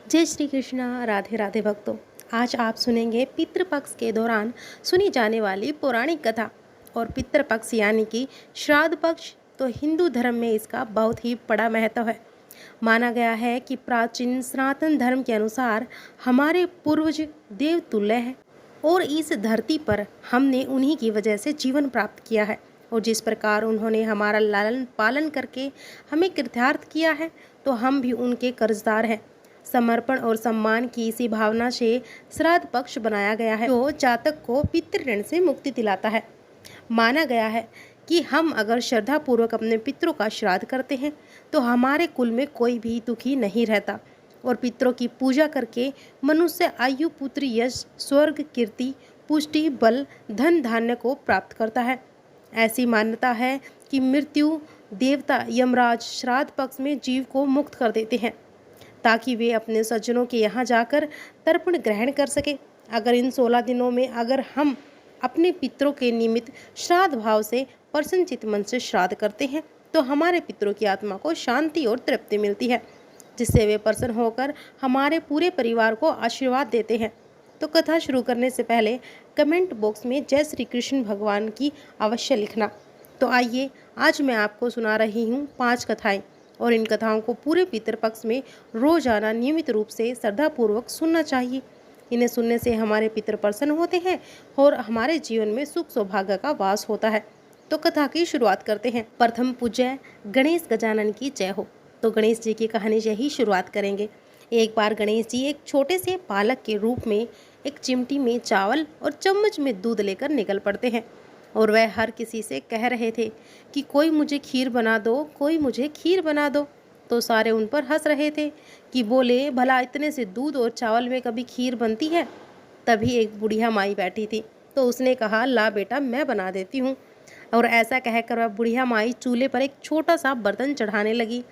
जय श्री कृष्णा। राधे राधे भक्तों। आज आप सुनेंगे पितृपक्ष के दौरान सुनी जाने वाली पौराणिक कथा। और पितृपक्ष यानी कि श्राद्ध पक्ष, तो हिंदू धर्म में इसका बहुत ही बड़ा महत्व है। माना गया है कि प्राचीन सनातन धर्म के अनुसार हमारे पूर्वज देवतुल्य हैं और इस धरती पर हमने उन्हीं की वजह से जीवन प्राप्त किया है। और जिस प्रकार उन्होंने हमारा लालन पालन करके हमें कृतार्थ किया है, तो हम भी उनके कर्जदार हैं। समर्पण और सम्मान की इसी भावना से श्राद्ध पक्ष बनाया गया है, जो जातक को पितृ ऋण से मुक्ति दिलाता है। माना गया है कि हम अगर श्रद्धा पूर्वक अपने पितरों का श्राद्ध करते हैं, तो हमारे कुल में कोई भी दुखी नहीं रहता। और पितरों की पूजा करके मनुष्य आयु, पुत्र, यश, स्वर्ग, कीर्ति, पुष्टि, बल, धन, धान्य को प्राप्त करता है। ऐसी मान्यता है कि मृत्यु देवता यमराज श्राद्ध पक्ष में जीव को मुक्त कर देते हैं, ताकि वे अपने सज्जनों के यहाँ जाकर तर्पण ग्रहण कर सके। अगर इन 16 दिनों में अगर हम अपने पितरों के निमित्त श्राद्ध भाव से प्रसन्नचित मन से श्राद्ध करते हैं, तो हमारे पितरों की आत्मा को शांति और तृप्ति मिलती है, जिससे वे प्रसन्न होकर हमारे पूरे परिवार को आशीर्वाद देते हैं। तो कथा शुरू करने से पहले कमेंट बॉक्स में जय श्री कृष्ण भगवान की अवश्य लिखना। तो आइए, आज मैं आपको सुना रही हूँ 5 कथाएं, और इन कथाओं को पूरे पितृपक्ष में रोजाना नियमित रूप से श्रद्धापूर्वक सुनना चाहिए। इन्हें सुनने से हमारे पितृ प्रसन्न होते हैं और हमारे जीवन में सुख सौभाग्य का वास होता है। तो कथा की शुरुआत करते हैं। प्रथम पूज्य गणेश गजानन की जय हो। तो गणेश जी की कहानी से ही शुरुआत करेंगे। एक बार गणेश जी एक छोटे से बालक के रूप में एक चिमटी में चावल और चम्मच में दूध लेकर निकल पड़ते हैं। और वह हर किसी से कह रहे थे कि कोई मुझे खीर बना दो, कोई मुझे खीर बना दो। तो सारे उन पर हंस रहे थे कि बोले, भला इतने से दूध और चावल में कभी खीर बनती है। तभी एक बुढ़िया माई बैठी थी, तो उसने कहा, ला बेटा, मैं बना देती हूँ। और ऐसा कहकर वह बुढ़िया माई चूल्हे पर एक छोटा सा बर्तन चढ़ाने लगी।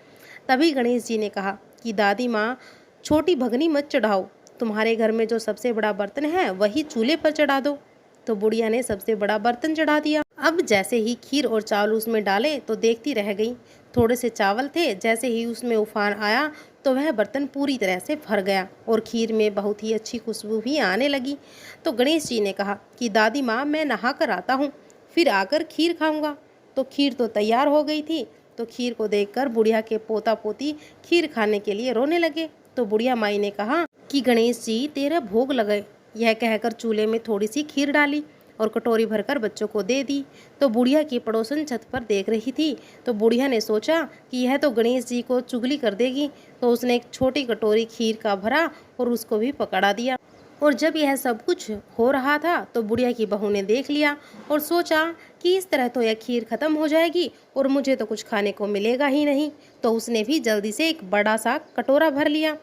तभी गणेश जी ने कहा कि दादी माँ, छोटी भगनी मत चढ़ाओ, तुम्हारे घर में जो सबसे बड़ा बर्तन है वही चूल्हे पर चढ़ा दो। तो बुढ़िया ने सबसे बड़ा बर्तन चढ़ा दिया। अब जैसे ही खीर और चावल उसमें डाले तो देखती रह गई। थोड़े से चावल थे, जैसे ही उसमें उफान आया तो वह बर्तन पूरी तरह से भर गया और खीर में बहुत ही अच्छी खुशबू भी आने लगी। तो गणेश जी ने कहा कि दादी माँ, मैं नहा कर आता हूँ, फिर आकर खीर खाऊंगा। तो खीर तो तैयार हो गई थी। तो खीर को देखकर बुढ़िया के पोता पोती खीर खाने के लिए रोने लगे। तो बुढ़िया माई ने कहा कि गणेश जी, तेरा भोग लगे। यह कहकर चूल्हे में थोड़ी सी खीर डाली और कटोरी भरकर बच्चों को दे दी। तो बुढ़िया की पड़ोसन छत पर देख रही थी। तो बुढ़िया ने सोचा कि यह तो गणेश जी को चुगली कर देगी। तो उसने एक छोटी कटोरी खीर का भरा और उसको भी पकड़ा दिया। और जब यह सब कुछ हो रहा था, तो बुढ़िया की बहू ने देख लिया और सोचा कि इस तरह तो यह खीर खत्म हो जाएगी और मुझे तो कुछ खाने को मिलेगा ही नहीं। तो उसने भी जल्दी से एक बड़ा सा कटोरा भर लिया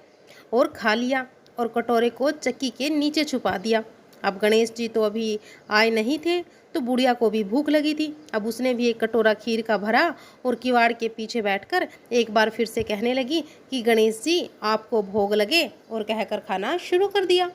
और खा लिया और कटोरे को चक्की के नीचे छुपा दिया। अब गणेश जी तो अभी आए नहीं थे, तो बुढ़िया को भी भूख लगी थी। अब उसने भी एक कटोरा खीर का भरा और किवाड़ के पीछे बैठकर एक बार फिर से कहने लगी कि गणेश जी, आपको भोग लगे, और कहकर खाना शुरू कर दिया।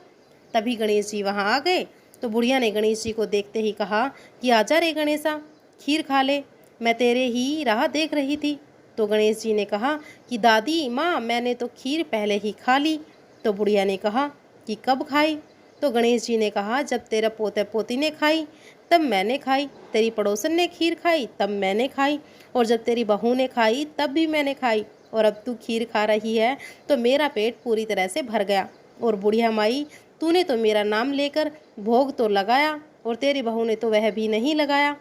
तभी गणेश जी वहाँ आ गए। तो बुढ़िया ने गणेश जी को देखते ही कहा कि आजा रे गणेशा, खीर खा ले, मैं तेरे ही राह देख रही थी। तो गणेश जी ने कहा कि दादी माँ, मैंने तो खीर पहले ही खा ली। तो बुढ़िया ने कहा कि कब खाई? तो गणेश जी ने कहा, जब तेरा पोते पोती ने खाई तब मैंने खाई, तेरी पड़ोसन ने खीर खाई तब मैंने खाई, और जब तेरी बहू ने खाई तब भी मैंने खाई, और अब तू खीर खा रही है तो मेरा पेट पूरी तरह से भर गया। और बुढ़िया माई, तूने तो मेरा नाम लेकर भोग तो लगाया और तेरी बहू ने तो वह भी नहीं लगाया।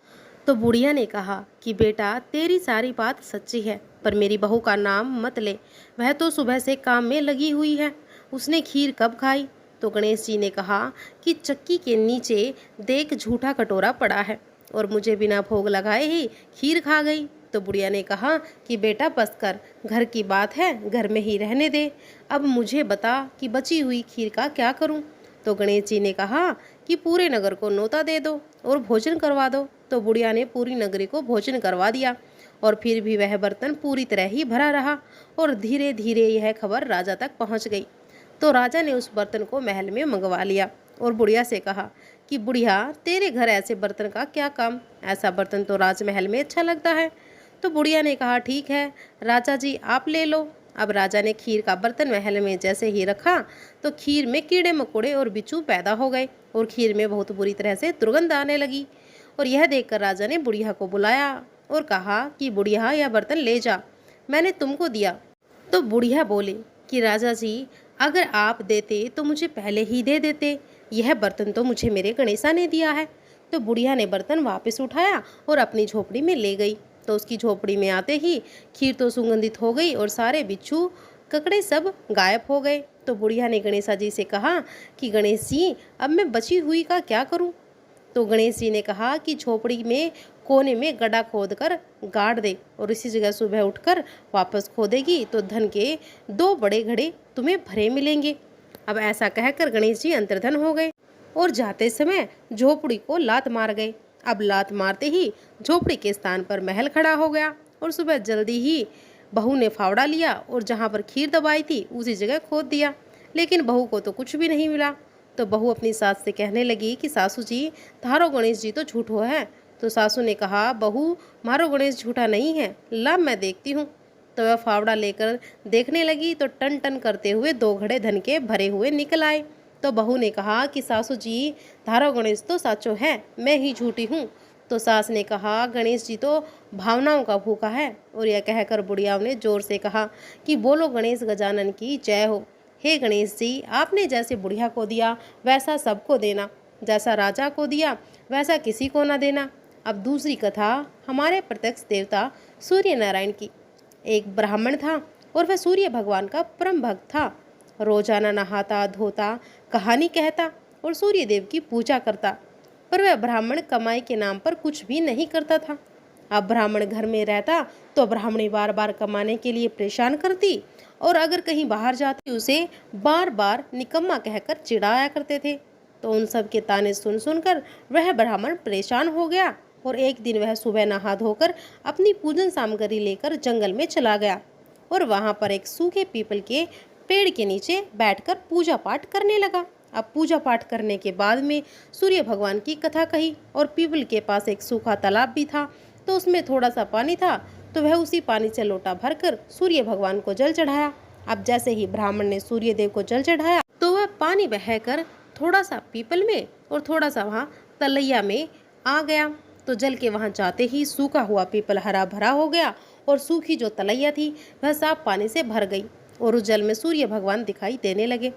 तो बुढ़िया ने कहा कि बेटा, तेरी सारी बात सच्ची है, पर मेरी बहू का नाम मत ले, वह तो सुबह से काम में लगी हुई है। उसने खीर कब खाई? तो गणेश जी ने कहा कि चक्की के नीचे देख, झूठा कटोरा पड़ा है और मुझे बिना भोग लगाए ही खीर खा गई। तो बुढ़िया ने कहा कि बेटा बस कर, घर की बात है, घर में ही रहने दे। अब मुझे बता कि बची हुई खीर का क्या करूं? तो गणेश जी ने कहा कि पूरे नगर को न्योता दे दो और भोजन करवा दो। तो बुढ़िया ने पूरी नगरी को भोजन करवा दिया, और फिर भी वह बर्तन पूरी तरह ही भरा रहा। और धीरे धीरे यह खबर राजा तक पहुंच गई। तो राजा ने उस बर्तन को महल में मंगवा लिया और बुढ़िया से कहा कि बुढ़िया, तेरे घर ऐसे बर्तन का क्या काम? ऐसा बर्तन तो राजमहल में अच्छा लगता है। तो बुढ़िया ने कहा, ठीक है राजा जी, आप ले लो। अब राजा ने खीर का बर्तन महल में जैसे ही रखा तो खीर में कीड़े मकोड़े और बिच्छू पैदा हो गए और खीर में बहुत बुरी तरह से दुर्गंध आने लगी। और यह देखकर राजा ने बुढ़िया को बुलाया और कहा कि बुढ़िया, यह बर्तन ले जा, मैंने तुमको दिया। तो बुढ़िया बोली कि राजा जी, अगर आप देते तो मुझे पहले ही दे देते, यह बर्तन तो मुझे मेरे गणेशा ने दिया है। तो बुढ़िया ने बर्तन वापस उठाया और अपनी झोपड़ी में ले गई। तो उसकी झोपड़ी में आते ही खीर तो सुगंधित हो गई और सारे बिच्छू ककड़े सब गायब हो गए। तो बुढ़िया ने गणेशा जी से कहा कि गणेश जी, अब मैं बची हुई का क्या करूं? तो गणेश जी ने कहा कि झोपड़ी में कोने में गड्ढा खोद कर गाड़ दे और इसी जगह सुबह उठकर वापस खोदेगी तो धन के 2 बड़े घड़े तुम्हें भरे मिलेंगे। अब ऐसा कहकर गणेश जी अंतर्धन हो गए और जाते समय झोपड़ी को लात मार गए। अब लात मारते ही झोपड़ी के स्थान पर महल खड़ा हो गया और सुबह जल्दी ही बहू ने फावड़ा लिया और जहाँ पर खीर दबाई थी उसी जगह खोद दिया, लेकिन बहू को तो कुछ भी नहीं मिला। तो बहू अपनी सास से कहने लगी कि सासू जी, थारो गणेश जी तो झूठो है। तो सासू ने कहा, बहू, मारो गणेश झूठा नहीं है, ला मैं देखती हूँ। तो वह फावड़ा लेकर देखने लगी तो टन टन करते हुए 2 घड़े धन के भरे हुए निकल आए। तो बहू ने कहा कि सासू जी, थारो गणेश तो साचो है, मैं ही झूठी हूँ। तो सास ने कहा, गणेश जी तो भावनाओं का भूखा है। और यह कहकर बुढ़िया ने जोर से कहा कि बोलो गणेश गजानन की जय हो। हे गणेश जी, आपने जैसे बुढ़िया को दिया वैसा सबको देना, जैसा राजा को दिया वैसा किसी को न देना। अब दूसरी कथा हमारे प्रत्यक्ष देवता सूर्य नारायण की। एक ब्राह्मण था और वह सूर्य भगवान का परम भक्त था। रोजाना नहाता धोता, कहानी कहता और सूर्य देव की पूजा करता। पर वह ब्राह्मण कमाई के नाम पर कुछ भी नहीं करता था। अब ब्राह्मण घर में रहता तो ब्राह्मणी बार बार कमाने के लिए परेशान करती और अगर कहीं बाहर जाती उसे बार बार निकम्मा कहकर चिढ़ाया करते थे। तो उन सब के ताने सुन सुनकर वह ब्राह्मण परेशान हो गया और एक दिन वह सुबह नहा धोकर अपनी पूजन सामग्री लेकर जंगल में चला गया और वहां पर एक सूखे पीपल के पेड़ के नीचे बैठकर पूजा पाठ करने लगा। अब पूजा पाठ करने के बाद में सूर्य भगवान की कथा कही और पीपल के पास एक सूखा तालाब भी था तो उसमें थोड़ा सा पानी था। तो वह उसी पानी से लोटा भरकर सूर्य भगवान को जल चढ़ाया। अब जैसे ही ब्राह्मण ने सूर्य देव को जल चढ़ाया तो वह पानी बहकर थोड़ा सा पीपल में और थोड़ा सा वहाँ तलैया में आ गया। तो जल के वहाँ जाते ही सूखा हुआ पीपल हरा भरा हो गया और सूखी जो तलैया थी वह साफ पानी से भर गई और उस जल में सूर्य भगवान दिखाई देने लगे।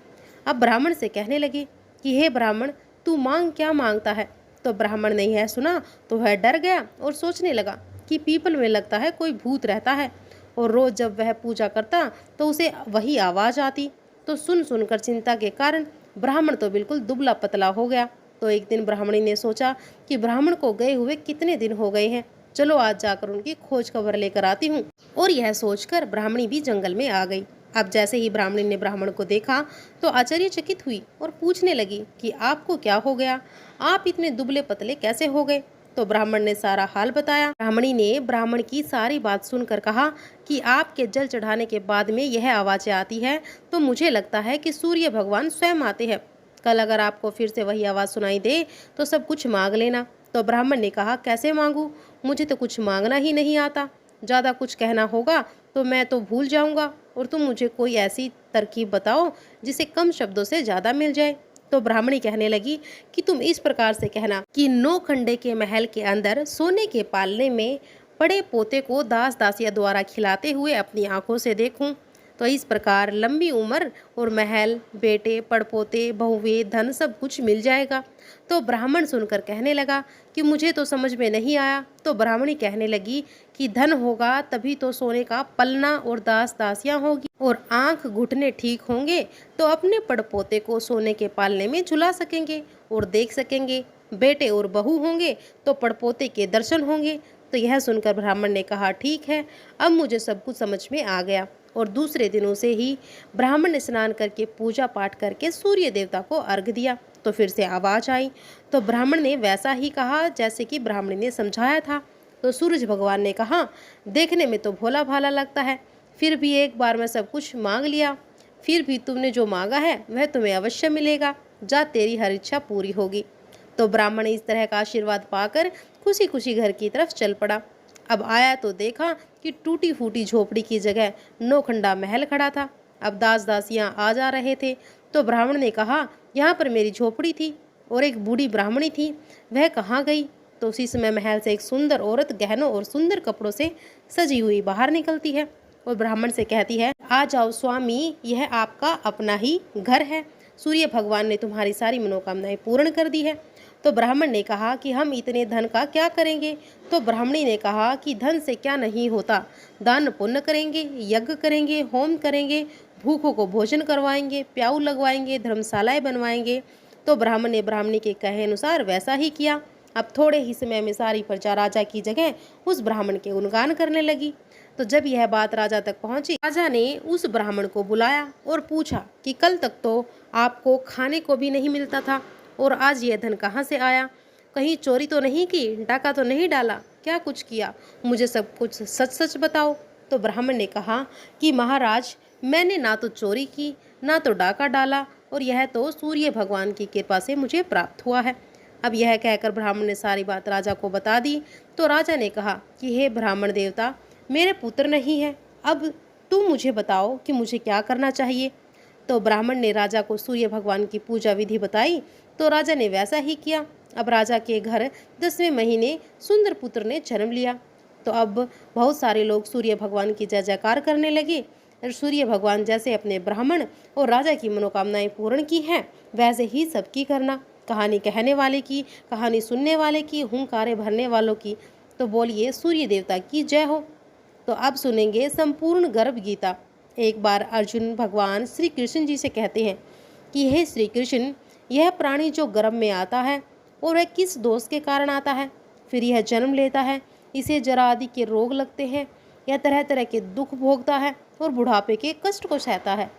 अब ब्राह्मण से कहने लगे कि हे ब्राह्मण, तू मांग क्या मांगता है? तो ब्राह्मण ने यह सुना तो वह डर गया और सोचने लगा कि पीपल में लगता है कोई भूत रहता है और रोज जब वह पूजा करता तो उसे वही आवाज़ आती। तो सुन सुनकर चिंता के कारण ब्राह्मण तो बिल्कुल दुबला पतला हो गया। तो एक दिन ब्राह्मणी ने सोचा कि ब्राह्मण को गए हुए कितने दिन हो गए हैं, चलो आज जाकर उनकी खोज खबर लेकर आती हूँ। और यह सोचकर ब्राह्मणी भी जंगल में आ गई। अब जैसे ही ब्राह्मणी ने ब्राह्मण को देखा तो आश्चर्यचकित हुई और पूछने लगी कि आपको क्या हो गया, आप इतने दुबले पतले कैसे हो गए? तो ब्राह्मण ने सारा हाल बताया। ब्राह्मणी ने ब्राह्मण की सारी बात सुनकर कहा कि आपके जल चढ़ाने के बाद में यह आवाज़ें आती है तो मुझे लगता है कि सूर्य भगवान स्वयं आते हैं। कल अगर आपको फिर से वही आवाज़ सुनाई दे तो सब कुछ मांग लेना। तो ब्राह्मण ने कहा, कैसे मांगू, मुझे तो कुछ मांगना ही नहीं आता, ज़्यादा कुछ कहना होगा तो मैं तो भूल जाऊंगा और तुम मुझे कोई ऐसी तरकीब बताओ जिसे कम शब्दों से ज़्यादा मिल जाए। तो ब्राह्मणी कहने लगी कि तुम इस प्रकार से कहना कि 9 खंडे के महल के अंदर सोने के पालने में बड़े पोते को दास दासिया द्वारा खिलाते हुए अपनी आंखों से देखूं तो इस प्रकार लंबी उम्र और महल, बेटे, पड़पोते, बहुवे, धन सब कुछ मिल जाएगा। तो ब्राह्मण सुनकर कहने लगा कि मुझे तो समझ में नहीं आया। तो ब्राह्मणी कहने लगी कि धन होगा तभी तो सोने का पलना और दास दासियां होगी और आंख घुटने ठीक होंगे तो अपने पड़पोते को सोने के पालने में झुला सकेंगे और देख सकेंगे, बेटे और बहू होंगे तो पड़पोते के दर्शन होंगे। तो यह सुनकर ब्राह्मण ने कहा, ठीक है, अब मुझे सब कुछ समझ में आ गया। और दूसरे दिनों से ही ब्राह्मण ने स्नान करके पूजा पाठ करके सूर्य देवता को अर्घ दिया। तो फिर से आवाज़ आई तो ब्राह्मण ने वैसा ही कहा जैसे कि ब्राह्मणी ने समझाया था। तो सूरज भगवान ने कहा, देखने में तो भोला भाला लगता है, फिर भी एक बार में सब कुछ मांग लिया, फिर भी तुमने जो मांगा है वह तुम्हें अवश्य मिलेगा, जा तेरी हर इच्छा पूरी होगी। तो ब्राह्मण इस तरह का आशीर्वाद पाकर खुशी खुशी घर की तरफ चल पड़ा। अब आया तो देखा कि टूटी फूटी झोपड़ी की जगह नौखंडा महल खड़ा था। अब दास दासियां आ जा रहे थे तो ब्राह्मण ने कहा, यहाँ पर मेरी झोपड़ी थी और एक बूढ़ी ब्राह्मणी थी, वह कहाँ गई? तो उसी समय महल से एक सुंदर औरत गहनों और सुंदर कपड़ों से सजी हुई बाहर निकलती है और ब्राह्मण से कहती है, आ जाओ स्वामी, यह आपका अपना ही घर है। सूर्य भगवान ने तुम्हारी सारी मनोकामनाएं पूर्ण कर दी है। तो ब्राह्मण ने कहा कि हम इतने धन का क्या करेंगे? तो ब्राह्मणी ने कहा कि धन से क्या नहीं होता, दान पुण्य करेंगे, यज्ञ करेंगे, होम करेंगे, भूखों को भोजन करवाएंगे, प्याऊ लगवाएंगे, धर्मशालाएं बनवाएंगे। तो ब्राह्मण ने ब्राह्मणी के कहे अनुसार वैसा ही किया। अब थोड़े ही समय में सारी प्रजा राजा की जगह उस ब्राह्मण के गुणगान करने लगी। तो जब यह बात राजा तक पहुंची, राजा ने उस ब्राह्मण को बुलाया और पूछा कि कल तक तो आपको खाने को भी नहीं मिलता था और आज यह धन कहाँ से आया? कहीं चोरी तो नहीं की, डाका तो नहीं डाला, क्या कुछ किया? मुझे सब कुछ सच सच बताओ। तो ब्राह्मण ने कहा कि महाराज, मैंने ना तो चोरी की, ना तो डाका डाला, और यह तो सूर्य भगवान की कृपा से मुझे प्राप्त हुआ है। अब यह कहकर ब्राह्मण ने सारी बात राजा को बता दी। तो राजा ने कहा कि हे ब्राह्मण देवता, मेरे पुत्र नहीं है, अब तुम मुझे बताओ कि मुझे क्या करना चाहिए। तो ब्राह्मण ने राजा को सूर्य भगवान की पूजा विधि बताई। तो राजा ने वैसा ही किया। अब राजा के घर 10वें महीने सुंदर पुत्र ने जन्म लिया। तो अब बहुत सारे लोग सूर्य भगवान की जय जयकार करने लगे। और सूर्य भगवान जैसे अपने ब्राह्मण और राजा की मनोकामनाएं पूर्ण की हैं, वैसे ही सबकी करना। कहानी कहने वाले की, कहानी सुनने वाले की, हुंकारे भरने वालों की। तो बोलिए सूर्य देवता की जय हो। तो अब सुनेंगे संपूर्ण गर्भ गीता। एक बार अर्जुन भगवान श्री कृष्ण जी से कहते हैं कि हे श्री कृष्ण, यह प्राणी जो गर्भ में आता है और वह किस दोष के कारण आता है? फिर यह जन्म लेता है, इसे जरा आदि के रोग लगते हैं, यह तरह तरह के दुख भोगता है और बुढ़ापे के कष्ट को सहता है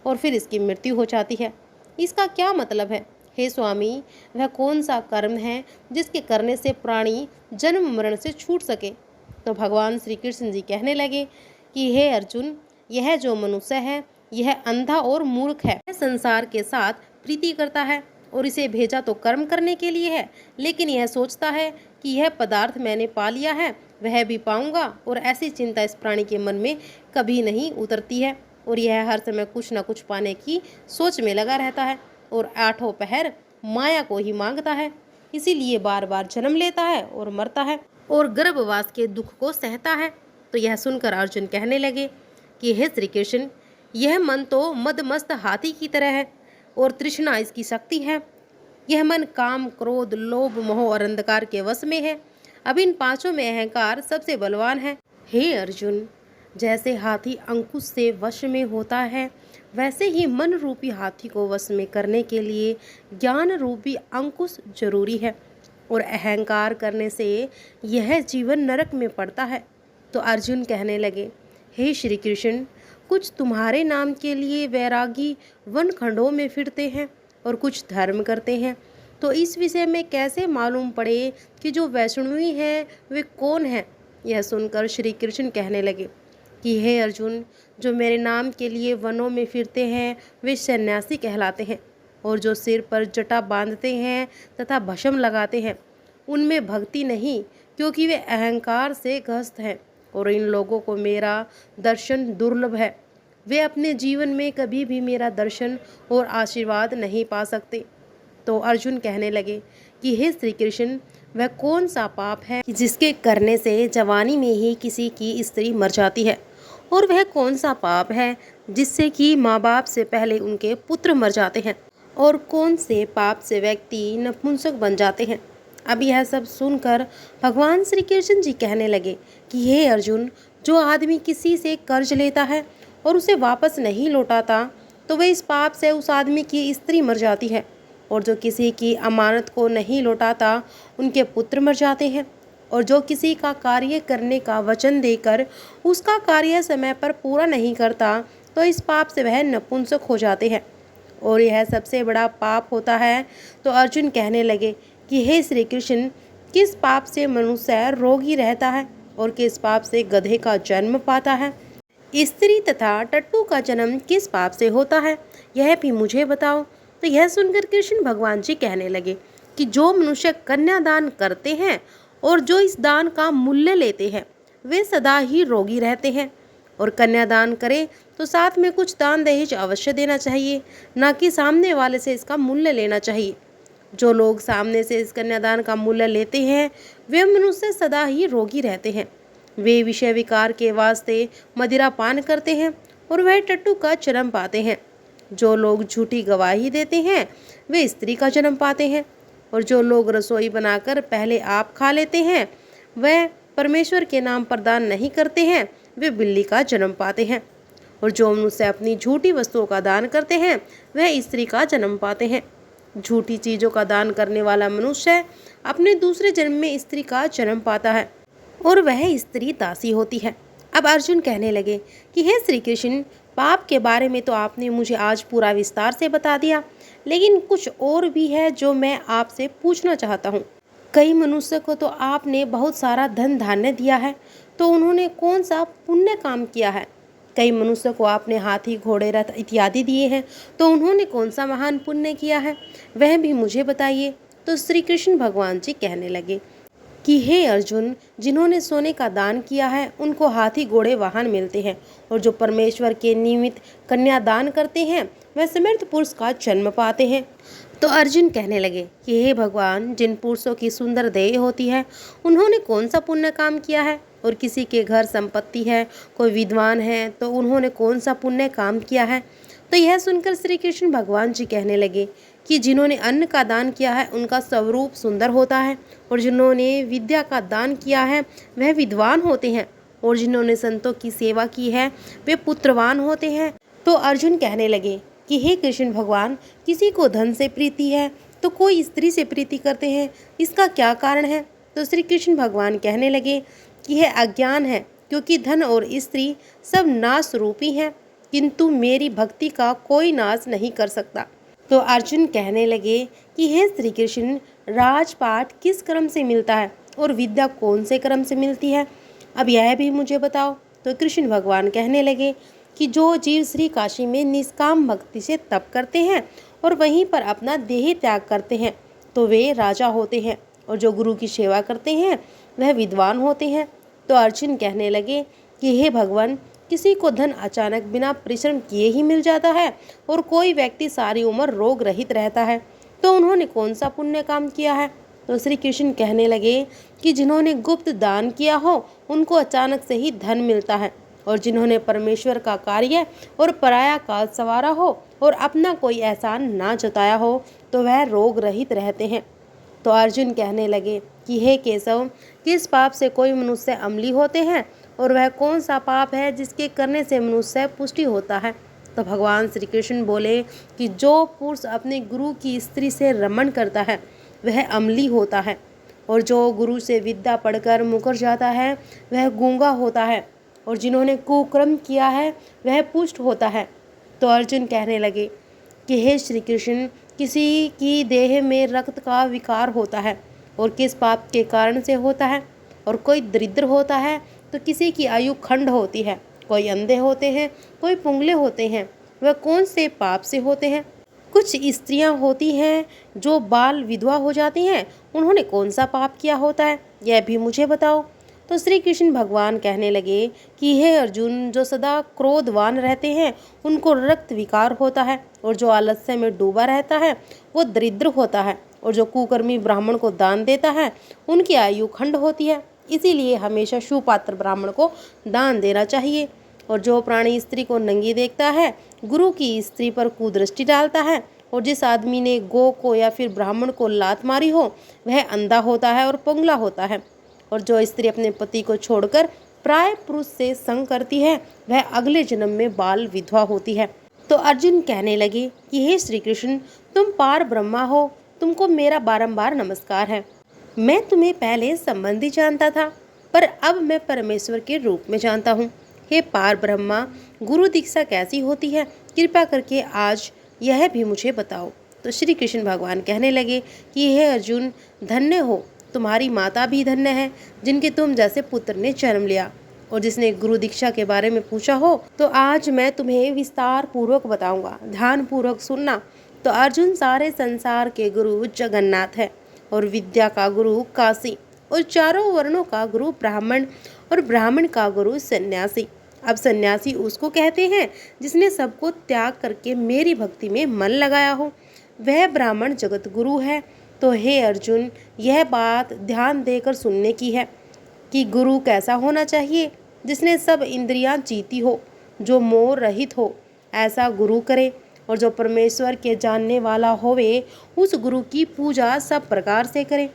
और फिर इसकी मृत्यु हो जाती है। इसका क्या मतलब है? हे स्वामी, वह कौन सा कर्म है जिसके करने से प्राणी जन्म मरण से छूट सके? तो भगवान श्री कृष्ण जी कहने लगे कि हे अर्जुन, यह जो मनुष्य है यह अंधा और मूर्ख है। यह संसार के साथ प्रीति करता है और इसे भेजा तो कर्म करने के लिए है, लेकिन यह सोचता है कि यह पदार्थ मैंने पा लिया है, वह भी पाऊंगा, और ऐसी चिंता इस प्राणी के मन में कभी नहीं उतरती है और यह हर समय कुछ न कुछ पाने की सोच में लगा रहता है और आठों पहर माया को ही मांगता है। इसीलिए बार बार जन्म लेता है और मरता है और गर्भवास के दुख को सहता है। तो यह सुनकर अर्जुन कहने लगे कि हे श्री कृष्ण, यह मन तो मदमस्त हाथी की तरह है और तृष्णा इसकी शक्ति है। यह मन काम, क्रोध, लोभ, मोह और अंधकार के वश में है। अब इन पांचों में अहंकार सबसे बलवान है। हे अर्जुन, जैसे हाथी अंकुश से वश में होता है, वैसे ही मन रूपी हाथी को वश में करने के लिए ज्ञान रूपी अंकुश जरूरी है और अहंकार करने से यह जीवन नरक में पड़ता है। तो अर्जुन कहने लगे, हे श्री कृष्ण, कुछ तुम्हारे नाम के लिए वैरागी वन खंडों में फिरते हैं और कुछ धर्म करते हैं, तो इस विषय में कैसे मालूम पड़े कि जो वैष्णवी हैं वे कौन हैं? यह सुनकर श्री कृष्ण कहने लगे कि हे अर्जुन, जो मेरे नाम के लिए वनों में फिरते हैं वे सन्यासी कहलाते हैं, और जो सिर पर जटा बांधते हैं तथा भस्म लगाते हैं उनमें भक्ति नहीं, क्योंकि वे अहंकार से ग्रस्त हैं और इन लोगों को मेरा दर्शन दुर्लभ है। वे अपने जीवन में कभी भी मेरा दर्शन और आशीर्वाद नहीं पा सकते। तो अर्जुन कहने लगे कि हे श्री कृष्ण, वह कौन सा पाप है कि जिसके करने से जवानी में ही किसी की स्त्री मर जाती है, और वह कौन सा पाप है जिससे कि माँ बाप से पहले उनके पुत्र मर जाते हैं, और कौन से पाप से व्यक्ति नपुंसक बन जाते हैं। अब यह सब सुनकर भगवान श्री कृष्ण जी कहने लगे कि हे अर्जुन, जो आदमी किसी से कर्ज लेता है और उसे वापस नहीं लौटाता, तो वह इस पाप से उस आदमी की स्त्री मर जाती है, और जो किसी की अमानत को नहीं लौटाता उनके पुत्र मर जाते हैं, और जो किसी का कार्य करने का वचन देकर उसका कार्य समय पर पूरा नहीं करता, तो इस पाप से वह नपुंसक हो जाते हैं, और यह सबसे बड़ा पाप होता है। तो अर्जुन कहने लगे कि हे श्री कृष्ण, किस पाप से मनुष्य रोगी रहता है और किस पाप से गधे का जन्म पाता है? स्त्री तथा टट्टू का जन्म किस पाप से होता है, यह भी मुझे बताओ। तो यह सुनकर कृष्ण भगवान जी कहने लगे कि जो मनुष्य कन्यादान करते हैं और जो इस दान का मूल्य लेते हैं, वे सदा ही रोगी रहते हैं। और कन्यादान करें तो साथ में कुछ दान दहेज अवश्य देना चाहिए, ना कि सामने वाले से इसका मूल्य लेना चाहिए। जो लोग सामने से इस कन्यादान का मूल्य लेते हैं वे मनुष्य सदा ही रोगी रहते हैं। वे विषय विकार के वास्ते मदिरा पान करते हैं और वह टट्टू का जन्म पाते हैं। जो लोग झूठी गवाही देते हैं वे स्त्री का जन्म पाते हैं। और जो लोग रसोई बनाकर पहले आप खा लेते हैं वह परमेश्वर के नाम पर दान नहीं करते हैं, वे बिल्ली का जन्म पाते हैं। और जो मनुष्य अपनी झूठी वस्तुओं का दान करते हैं वह स्त्री का जन्म पाते हैं। झूठी चीज़ों का दान करने वाला मनुष्य अपने दूसरे जन्म में स्त्री का जन्म पाता है और वह स्त्री दासी होती है। अब अर्जुन कहने लगे कि हे श्री कृष्ण, पाप के बारे में तो आपने मुझे आज पूरा विस्तार से बता दिया, लेकिन कुछ और भी है जो मैं आपसे पूछना चाहता हूँ। कई मनुष्य को तो आपने बहुत सारा धन धान्य दिया है, तो उन्होंने कौन सा पुण्य काम किया है? कई मनुष्य को आपने हाथी घोड़े रथ इत्यादि दिए हैं, तो उन्होंने कौन सा महान पुण्य किया है, वह भी मुझे बताइए। तो श्री कृष्ण भगवान जी कहने लगे कि हे अर्जुन, जिन्होंने सोने का दान किया है उनको हाथी घोड़े वाहन मिलते हैं, और जो परमेश्वर के निमित्त कन्यादान करते हैं वह समर्थ पुरुष का जन्म पाते हैं। तो अर्जुन कहने लगे कि हे भगवान, जिन पुरुषों की सुंदर देह होती है उन्होंने कौन सा पुण्य काम किया है? और किसी के घर संपत्ति है, कोई विद्वान है, तो उन्होंने कौन सा पुण्य काम किया है? तो यह सुनकर श्री कृष्ण भगवान जी कहने लगे कि जिन्होंने अन्न का दान किया है उनका स्वरूप सुंदर होता है, और जिन्होंने विद्या का दान किया है वह विद्वान होते हैं, और जिन्होंने संतों की सेवा की है वे पुत्रवान होते हैं। तो अर्जुन कहने लगे कि हे कृष्ण भगवान, किसी को धन से प्रीति है तो कोई स्त्री से प्रीति करते हैं, इसका क्या कारण है? तो श्री कृष्ण भगवान कहने लगे कि यह अज्ञान है, क्योंकि धन और स्त्री सब नाश रूपी हैं, किंतु मेरी भक्ति का कोई नाश नहीं कर सकता। तो अर्जुन कहने लगे कि हे श्री कृष्ण, राजपाट किस क्रम से मिलता है और विद्या कौन से क्रम से मिलती है, अब यह भी मुझे बताओ। तो कृष्ण भगवान कहने लगे कि जो जीव श्री काशी में निष्काम भक्ति से तप करते हैं और वहीं पर अपना देह त्याग करते हैं तो वे राजा होते हैं, और जो गुरु की सेवा करते हैं वह विद्वान होते हैं। तो अर्जुन कहने लगे कि हे भगवान, किसी को धन अचानक बिना परिश्रम किए ही मिल जाता है और कोई व्यक्ति सारी उम्र रोग रहित रहता है, तो उन्होंने कौन सा पुण्य काम किया है? तो श्री कृष्ण कहने लगे कि जिन्होंने गुप्त दान किया हो उनको अचानक से ही धन मिलता है, और जिन्होंने परमेश्वर का कार्य और पराया काज संवारा हो और अपना कोई एहसान ना जताया हो तो वह रोग रहित रहते हैं। तो अर्जुन कहने लगे कि हे केशव, किस पाप से कोई मनुष्य अम्ली होते हैं और वह कौन सा पाप है जिसके करने से मनुष्य पुष्टि होता है? तो भगवान श्री कृष्ण बोले कि जो पुरुष अपने गुरु की स्त्री से रमण करता है वह अम्ली होता है, और जो गुरु से विद्या पढ़कर मुकर जाता है वह गूंगा होता है, और जिन्होंने कुकर्म किया है वह पुष्ट होता है। तो अर्जुन कहने लगे कि हे श्री कृष्ण, किसी की देह में रक्त का विकार होता है और किस पाप के कारण से होता है? और कोई दरिद्र होता है तो किसी की आयु खंड होती है, कोई अंधे होते हैं, कोई पुंगले होते हैं, वह कौन से पाप से होते हैं? कुछ स्त्रियां होती हैं जो बाल विधवा हो जाती हैं, उन्होंने कौन सा पाप किया होता है, यह भी मुझे बताओ। तो श्री कृष्ण भगवान कहने लगे कि हे अर्जुन, जो सदा क्रोधवान रहते हैं उनको रक्त विकार होता है, और जो आलस्य में डूबा रहता है वो दरिद्र होता है, और जो कुकर्मी ब्राह्मण को दान देता है उनकी आयु खंड होती है। इसीलिए हमेशा सुपात्र ब्राह्मण को दान देना चाहिए। और जो प्राणी स्त्री को नंगी देखता है, गुरु की स्त्री पर कुदृष्टि डालता है, और जिस आदमी ने गौ को या फिर ब्राह्मण को लात मारी हो वह अंधा होता है और पंगला होता है। और जो स्त्री अपने पति को छोड़कर प्राय पुरुष से संग करती है वह अगले जन्म में बाल विधवा होती है। तो अर्जुन कहने लगे कि हे श्री कृष्ण, तुम पार ब्रह्मा हो, तुमको मेरा बारंबार नमस्कार है। मैं तुम्हें पहले संबंधी जानता था, पर अब मैं परमेश्वर के रूप में जानता हूँ। हे पार ब्रह्मा, गुरु दीक्षा कैसी होती है, कृपा करके आज यह भी मुझे बताओ। तो श्री कृष्ण भगवान कहने लगे कि हे अर्जुन, धन्य हो, तुम्हारी माता भी धन्य है जिनके तुम जैसे पुत्र ने जन्म लिया। और जिसने गुरु दीक्षा के बारे में पूछा हो तो आज मैं तुम्हें विस्तार पूर्वक बताऊंगा, ध्यान पूर्वक सुनना। तो अर्जुन, सारे संसार के गुरु जगन्नाथ है और विद्या का गुरु काशी और चारों वर्णों का गुरु ब्राह्मण और ब्राह्मण का गुरु सन्यासी। अब सन्यासी उसको कहते हैं जिसने सबको त्याग करके मेरी भक्ति में मन लगाया हो, वह ब्राह्मण जगत गुरु है। तो हे अर्जुन, यह बात ध्यान देकर सुनने की है कि गुरु कैसा होना चाहिए। जिसने सब इंद्रियां जीती हो, जो मोह रहित हो, ऐसा गुरु करे। और जो परमेश्वर के जानने वाला होवे, उस गुरु की पूजा सब प्रकार से करे।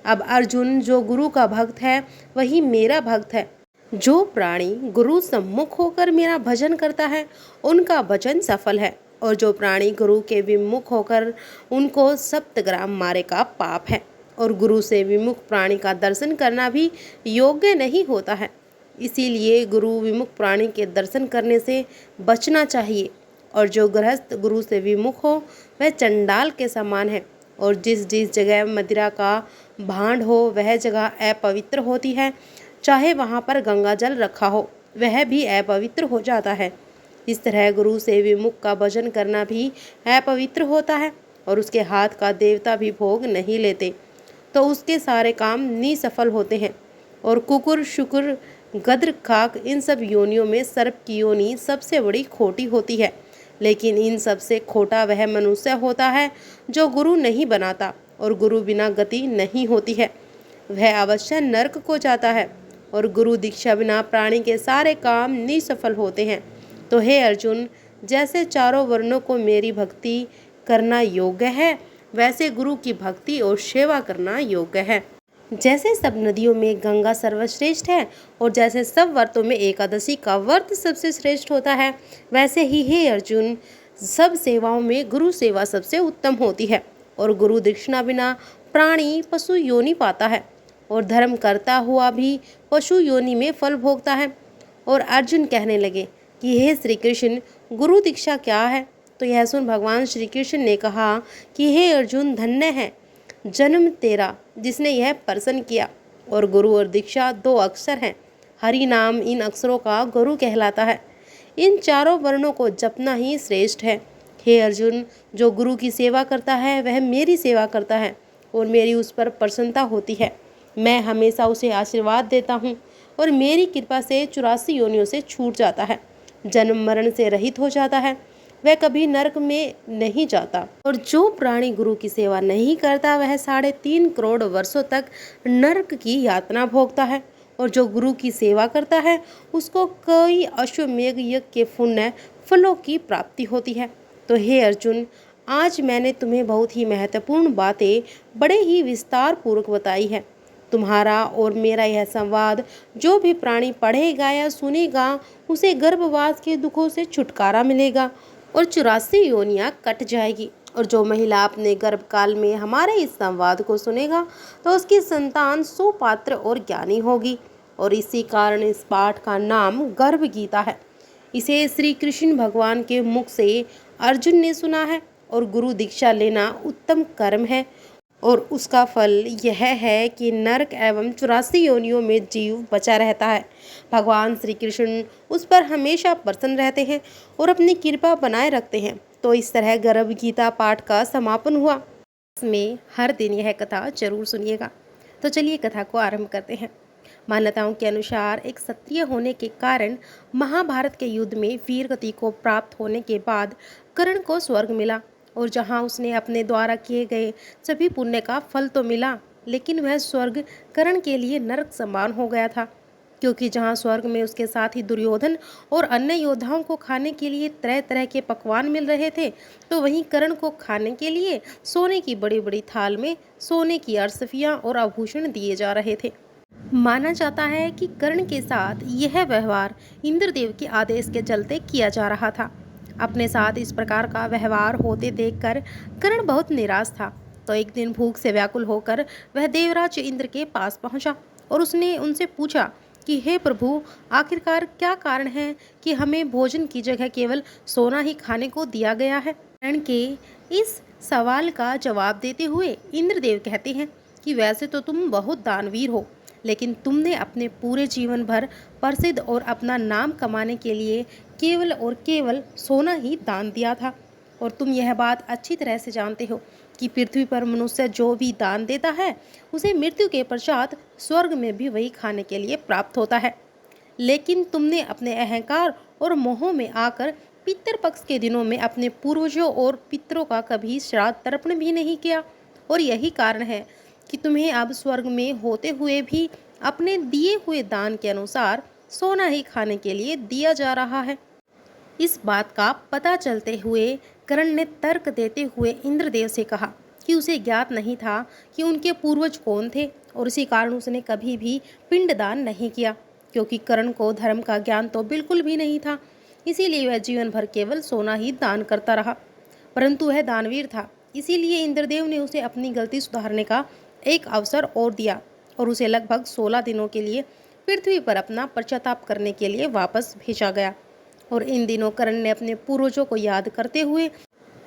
अब अर्जुन, जो गुरु का भक्त है वही मेरा भक्त है। जो प्राणी गुरु सम्मुख होकर मेरा भजन करता है, उनका भजन सफल है। और जो प्राणी गुरु के विमुख होकर उनको सप्तग्राम मारे का पाप है। और गुरु से विमुख प्राणी का दर्शन करना भी योग्य नहीं होता है। इसीलिए गुरु विमुख प्राणी के दर्शन करने से बचना चाहिए। और जो गृहस्थ गुरु से विमुख हो, वह चंडाल के समान है। और जिस जिस जगह मदिरा का भांड हो, वह जगह अपवित्र होती है। चाहे वहाँ पर गंगा जल रखा हो, वह भी अपवित्र हो जाता है। इस तरह गुरु से विमुख का भजन करना भी अपवित्र होता है। और उसके हाथ का देवता भी भोग नहीं लेते, तो उसके सारे काम निसफल होते हैं। और कुकुर, शुकुर, गद्र, काक, इन सब योनियों में सर्प की योनि सबसे बड़ी खोटी होती है। लेकिन इन सब से खोटा वह मनुष्य होता है जो गुरु नहीं बनाता, और गुरु बिना गति नहीं होती है, वह अवश्य नरक को जाता है। और गुरु दीक्षा बिना प्राणी के सारे काम निसफल होते हैं। तो हे अर्जुन, जैसे चारों वर्णों को मेरी भक्ति करना योग्य है, वैसे गुरु की भक्ति और सेवा करना योग्य है। जैसे सब नदियों में गंगा सर्वश्रेष्ठ है, और जैसे सब व्रतों में एकादशी का व्रत सबसे श्रेष्ठ होता है, वैसे ही हे अर्जुन, सब सेवाओं में गुरु सेवा सबसे उत्तम होती है। और गुरु दीक्षिणा बिना प्राणी पशु योनि पाता है, और धर्म करता हुआ भी पशु योनि में फल भोगता है। और अर्जुन कहने लगे कि हे श्री कृष्ण, गुरु दीक्षा क्या है। तो यह सुन भगवान श्री कृष्ण ने कहा कि हे अर्जुन, धन्य है जन्म तेरा जिसने यह प्रसन्न किया। और गुरु और दीक्षा दो अक्षर हैं। हरि नाम इन अक्षरों का गुरु कहलाता है। इन चारों वर्णों को जपना ही श्रेष्ठ है। हे अर्जुन, जो गुरु की सेवा करता है वह मेरी सेवा करता है, और मेरी उस पर प्रसन्नता होती है। मैं हमेशा उसे आशीर्वाद देता हूँ, और मेरी कृपा से 84 योनियों से छूट जाता है, जन्म मरण से रहित हो जाता है, वह कभी नरक में नहीं जाता। और जो प्राणी गुरु की सेवा नहीं करता, वह 3.5 करोड़ वर्षों तक नरक की यातना भोगता है। और जो गुरु की सेवा करता है, उसको कई अश्वमेघ यज्ञ के पुण्य फलों की प्राप्ति होती है। तो हे अर्जुन, आज मैंने तुम्हें बहुत ही महत्वपूर्ण बातें बड़े ही विस्तार पूर्वक बताई है। तुम्हारा और मेरा यह संवाद जो भी प्राणी पढ़ेगा या सुनेगा, उसे गर्भवास के दुखों से छुटकारा मिलेगा, और 84 योनियाँ कट जाएगी। और जो महिला अपने गर्भकाल में हमारे इस संवाद को सुनेगा, तो उसकी संतान सुपात्र और ज्ञानी होगी। और इसी कारण इस पाठ का नाम गर्भ गीता है। इसे श्री कृष्ण भगवान के मुख से अर्जुन ने सुना है। और गुरु दीक्षा लेना उत्तम कर्म है, और उसका फल यह है कि नरक एवं 84 योनियों में जीव बचा रहता है। भगवान श्री कृष्ण उस पर हमेशा प्रसन्न रहते हैं और अपनी कृपा बनाए रखते हैं। तो इस तरह गर्भ गीता पाठ का समापन हुआ। इसमें हर दिन यह कथा जरूर सुनिएगा। तो चलिए कथा को आरंभ करते हैं। मान्यताओं के अनुसार एक क्षत्रिय होने के कारण महाभारत के युद्ध में वीर गति को प्राप्त होने के बाद कर्ण को स्वर्ग मिला, और जहां उसने अपने द्वारा किए गए सभी पुण्य का फल तो मिला, लेकिन वह स्वर्ग कर्ण के लिए नरक समान हो गया था। क्योंकि जहां स्वर्ग में उसके साथ ही दुर्योधन और अन्य योद्धाओं को खाने के लिए तरह तरह के पकवान मिल रहे थे, तो वहीं कर्ण को खाने के लिए सोने की बड़ी बड़ी थाल में सोने की अरसफियाँ और आभूषण दिए जा रहे थे। माना जाता है कि कर्ण के साथ यह व्यवहार इंद्रदेव के आदेश के चलते किया जा रहा था। अपने साथ इस प्रकार का व्यवहार होते देखकर कर्ण बहुत निराश था। तो एक दिन भूख से व्याकुल होकर वह देवराज इंद्र के पास पहुंचा, और उसने उनसे पूछा कि हे प्रभु, आखिरकार क्या कारण है कि हमें भोजन की जगह केवल सोना ही खाने को दिया गया है। कर्ण के इस सवाल का जवाब देते हुए इंद्रदेव कहते हैं कि वैसे तो तुम बहुत दानवीर हो, लेकिन तुमने अपने पूरे जीवन भर प्रसिद्ध और अपना नाम कमाने के लिए केवल और केवल सोना ही दान दिया था। और तुम यह बात अच्छी तरह से जानते हो कि पृथ्वी पर मनुष्य जो भी दान देता है उसे मृत्यु के पश्चात स्वर्ग में भी वही खाने के लिए प्राप्त होता है। लेकिन तुमने अपने अहंकार और मोह में आकर पितृपक्ष के दिनों में अपने पूर्वजों और पितरों का कभी श्राद्ध तर्पण भी नहीं किया, और यही कारण है कि तुम्हें अब स्वर्ग में होते हुए भी अपने दिए हुए दान के अनुसार सोना ही खाने के लिए दिया जा रहा है। इस बात का पता चलते हुए कर्ण ने तर्क देते हुए इंद्रदेव से कहा कि उसे ज्ञात नहीं था कि उनके पूर्वज कौन थे, और इसी कारण उसने कभी भी पिंडदान नहीं किया, क्योंकि कर्ण को धर्म का ज्ञान तो बिल्कुल भी नहीं था। इसीलिए वह जीवन भर केवल सोना ही दान करता रहा। परंतु वह दानवीर था, इसीलिए इंद्रदेव ने उसे अपनी गलती सुधारने का एक अवसर और दिया और उसे लगभग 16 दिनों के लिए पृथ्वी पर अपना पश्चाताप करने के लिए वापस भेजा गया। और इन दिनों कर्ण ने अपने पूर्वजों को याद करते हुए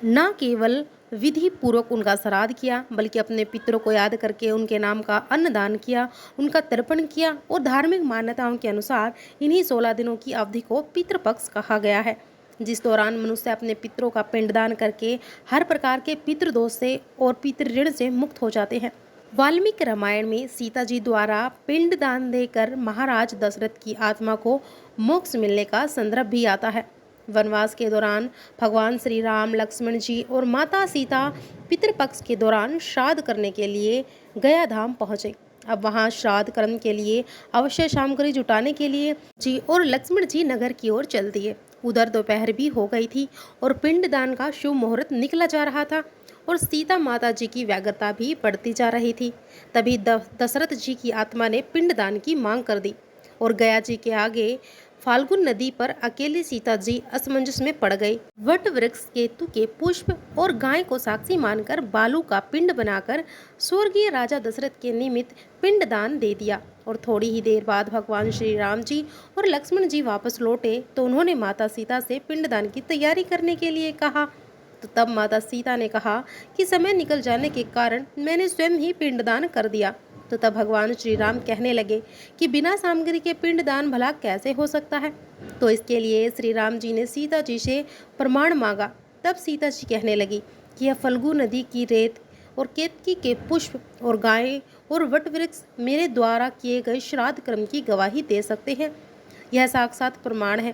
न केवल विधि पूर्वक उनका श्राद्ध किया, बल्कि अपने पितरों को याद करके उनके नाम का अन्नदान किया, उनका तर्पण किया। और धार्मिक मान्यताओं के अनुसार इन्हीं 16 दिनों की अवधि को पितृपक्ष कहा गया है, जिस दौरान मनुष्य अपने पितरों का पिंडदान करके हर प्रकार के पितृदोष से और पितृऋण से मुक्त हो जाते हैं। वाल्मीकि रामायण में सीता जी द्वारा पिंडदान देकर महाराज दशरथ की आत्मा को मोक्ष मिलने का संदर्भ भी आता है। वनवास के दौरान भगवान श्री राम, लक्ष्मण जी और माता सीता पितृपक्ष के दौरान श्राद्ध करने के लिए गया धाम पहुँचे। अब वहाँ श्राद्ध कर्म के लिए अवश्य सामग्री जुटाने के लिए जी और लक्ष्मण जी नगर की ओर चल दिए। उधर दोपहर भी हो गई थी और पिंडदान का शुभ मुहूर्त निकला जा रहा था और सीता माता जी की व्यग्रता भी बढ़ती जा रही थी। तभी दशरथ जी की आत्मा ने पिंडदान की मांग कर दी और गया जी के आगे फाल्गुन नदी पर अकेली सीता जी असमंजस में पड़ गई। वट वृक्ष, केतु के पुष्प और गाय को साक्षी मानकर बालू का पिंड बनाकर स्वर्गीय राजा दशरथ के निमित्त पिंडदान दे दिया। और थोड़ी ही देर बाद भगवान श्री राम जी और लक्ष्मण जी वापस लौटे तो उन्होंने माता सीता से पिंडदान की तैयारी करने के लिए कहा। तो तब माता सीता ने कहा कि समय निकल जाने के कारण मैंने स्वयं ही पिंडदान कर दिया। तो तब भगवान श्री राम कहने लगे कि बिना सामग्री के पिंडदान भला कैसे हो सकता है। तो इसके लिए श्री राम जी ने सीता जी से प्रमाण मांगा। तब सीता जी कहने लगी कि यह फल्गु नदी की रेत और केतकी के पुष्प और गाय और वट वृक्ष मेरे द्वारा किए गए श्राद्ध कर्म की गवाही दे सकते हैं। यह साक्षात प्रमाण है।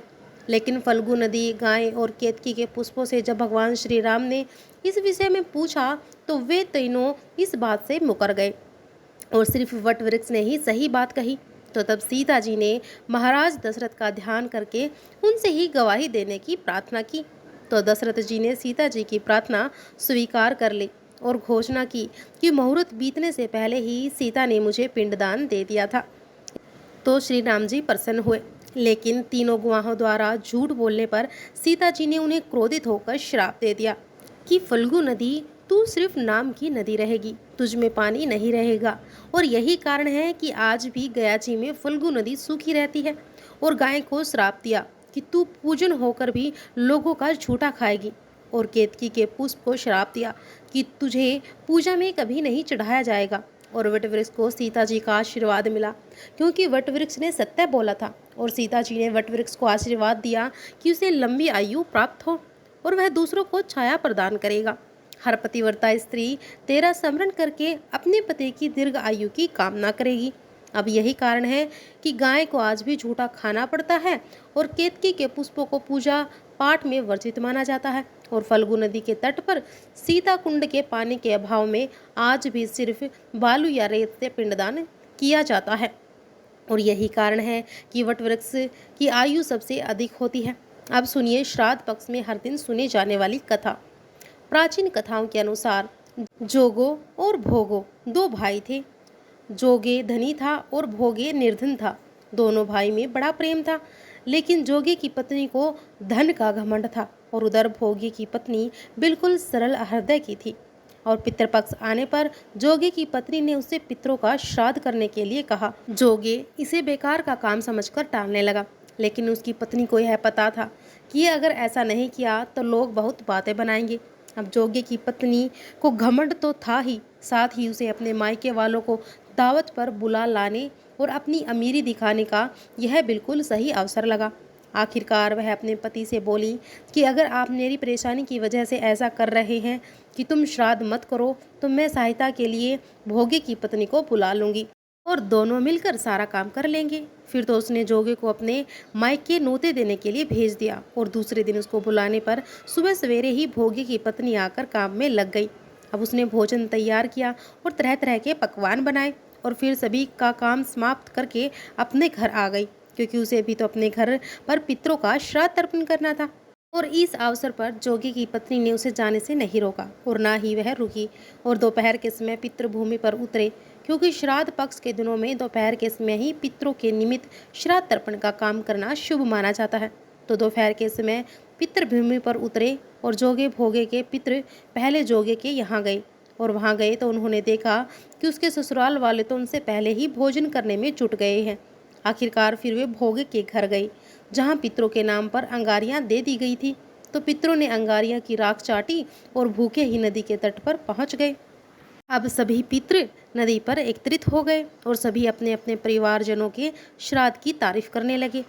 लेकिन फल्गु नदी, गाय और केतकी के पुष्पों से जब भगवान श्री राम ने इस विषय में पूछा तो वे तीनों इस बात से मुकर गए और सिर्फ वट वृक्ष ने ही सही बात कही। तो तब सीता जी ने महाराज दशरथ का ध्यान करके उनसे ही गवाही देने की प्रार्थना की। तो दशरथ जी ने सीता जी की प्रार्थना स्वीकार कर ली और घोषणा की कि मुहूर्त बीतने से पहले ही सीता ने मुझे पिंडदान दे दिया था। तो श्री राम जी प्रसन्न हुए, लेकिन तीनों गवाहों द्वारा झूठ बोलने पर सीता जी ने उन्हें क्रोधित होकर श्राप दे दिया कि फल्गु नदी, तू सिर्फ नाम की नदी रहेगी, तुझ में पानी नहीं रहेगा। और यही कारण है कि आज भी गया जी में फल्गु नदी सूखी रहती है। और गाय को श्राप दिया कि तू पूजन होकर भी लोगों का झूठा खाएगी। और केतकी के पुष्प को श्राप दिया कि तुझे पूजा में कभी नहीं चढ़ाया जाएगा। और वट वृक्ष को सीता जी का आशीर्वाद मिला, क्योंकि वट वृक्ष ने सत्य बोला था। और सीता जी ने वट वृक्ष को आशीर्वाद दिया कि उसे लंबी आयु प्राप्त हो और वह दूसरों को छाया प्रदान करेगा। हर पतिव्रता स्त्री तेरा स्मरण करके अपने पति की दीर्घ आयु की कामना करेगी। अब यही कारण है कि गाय को आज भी झूठा खाना पड़ता है और केतकी के पुष्पों को पूजा पाठ में वर्जित माना जाता है। और फल्गु नदी के तट पर सीता कुंड के पानी के अभाव में आज भी सिर्फ बालू या रेत से पिंडदान किया जाता है। और यही कारण है कि वट वृक्ष की आयु सबसे अधिक होती है। अब सुनिए श्राद्ध पक्ष में हर दिन सुनी जाने वाली कथा। प्राचीन कथाओं के अनुसार जोगो और भोगो दो भाई थे। जोगे धनी था और भोगे निर्धन था। दोनों भाई में बड़ा प्रेम था, लेकिन जोगे की पत्नी को धन का घमंड था और उधर भोगे की पत्नी बिल्कुल सरल हृदय की थी। और पितृपक्ष आने पर जोगे की पत्नी ने उससे पितरों का श्राद्ध करने के लिए कहा। जोगे इसे बेकार का काम समझकर टालने लगा, लेकिन उसकी पत्नी को यह पता था कि अगर ऐसा नहीं किया तो लोग बहुत बातें बनाएंगे। अब जोगे की पत्नी को घमंड तो था ही, साथ ही उसे अपने मायके वालों को दावत पर बुला लाने और अपनी अमीरी दिखाने का यह बिल्कुल सही अवसर लगा। आखिरकार वह अपने पति से बोली कि अगर आप मेरी परेशानी की वजह से ऐसा कर रहे हैं कि तुम श्राद्ध मत करो, तो मैं सहायता के लिए भोगे की पत्नी को बुला लूंगी और दोनों मिलकर सारा काम कर लेंगे। फिर तो उसने जोगे को अपने मायके नोते देने के लिए भेज दिया और दूसरे दिन उसको बुलाने पर सुबह सवेरे ही भोगे की पत्नी आकर काम में लग गई। अब उसने भोजन तैयार किया और तरह तरह के पकवान बनाए और फिर सभी का काम समाप्त करके अपने घर आ गई, क्योंकि उसे भी तो अपने घर पर पितरों का श्राद्ध तर्पण करना था। और इस अवसर पर जोगी की पत्नी ने उसे जाने से नहीं रोका और ना ही वह रुकी और दोपहर के समय पितृभूमि पर उतरे, क्योंकि श्राद्ध पक्ष के दिनों में दोपहर के समय ही पितरों के निमित्त श्राद्ध तर्पण का काम करना शुभ माना जाता है। तो दोपहर के समय पितृभूमि पर उतरे और जोगे भोगे के पितृ पहले जोगे के यहाँ गए और वहाँ गए तो उन्होंने देखा कि उसके ससुराल वाले तो उनसे पहले ही भोजन करने में जुट गए हैं। आखिरकार फिर वे भोगे के घर गए, जहाँ पितरों के नाम पर अंगारियां दे दी गई थी। तो पितरों ने अंगारियां की राख चाटी और भूखे ही नदी के तट पर पहुंच गए। अब सभी पितृ नदी पर एकत्रित हो गए और सभी अपने अपने परिवारजनों के श्राद्ध की तारीफ करने लगे।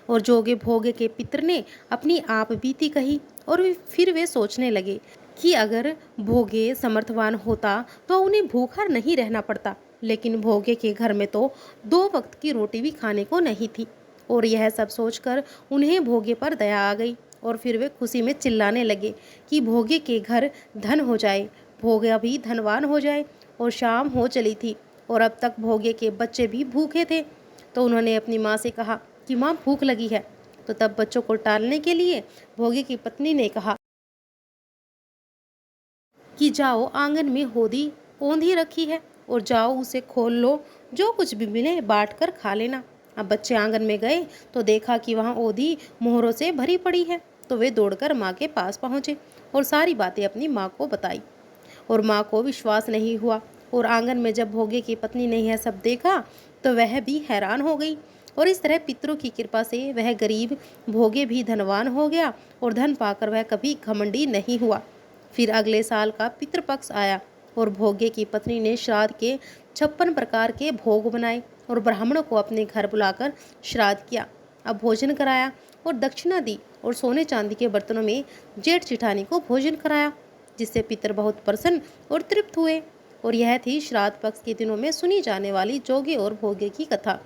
और जोगे भोगे के पितर ने अपनी आप बीती कही और फिर वे सोचने लगे कि अगर भोगे समर्थवान होता तो उन्हें भूखा नहीं रहना पड़ता, लेकिन भोगे के घर में तो 2 वक्त की रोटी भी खाने को नहीं थी। और यह सब सोचकर उन्हें भोगे पर दया आ गई और फिर वे खुशी में चिल्लाने लगे कि भोगे के घर धन हो जाए, भोगे भी धनवान हो जाए। और शाम हो चली थी और अब तक भोगे के बच्चे भी भूखे थे। तो उन्होंने अपनी माँ से कहा कि माँ भूख लगी है। तो तब बच्चों को टालने के लिए भोगे की पत्नी ने कहा कि जाओ, आंगन में होदी ओंधी रखी है और जाओ उसे खोल लो, जो कुछ भी मिले बांट कर खा लेना। अब बच्चे आंगन में गए तो देखा कि वहाँ ओधी मोहरों से भरी पड़ी है। तो वे दौड़कर माँ के पास पहुँचे और सारी बातें अपनी माँ को बताई और माँ को विश्वास नहीं हुआ। और आंगन में जब भोगे की पत्नी ने यह सब देखा तो वह भी हैरान हो गई। और इस तरह पितरों की कृपा से वह गरीब भोगे भी धनवान हो गया और धन पाकर वह कभी घमंडी नहीं हुआ। फिर अगले साल का पितृपक्ष आया और भोगे की पत्नी ने श्राद्ध के 56 प्रकार के भोग बनाए और ब्राह्मणों को अपने घर बुलाकर श्राद्ध किया। अब भोजन कराया और दक्षिणा दी और सोने चांदी के बर्तनों में जेठ जिठानी को भोजन कराया, जिससे पितर बहुत प्रसन्न और तृप्त हुए। और यह थी श्राद्ध पक्ष के दिनों में सुनी जाने वाली जोगे और भोगे की कथा।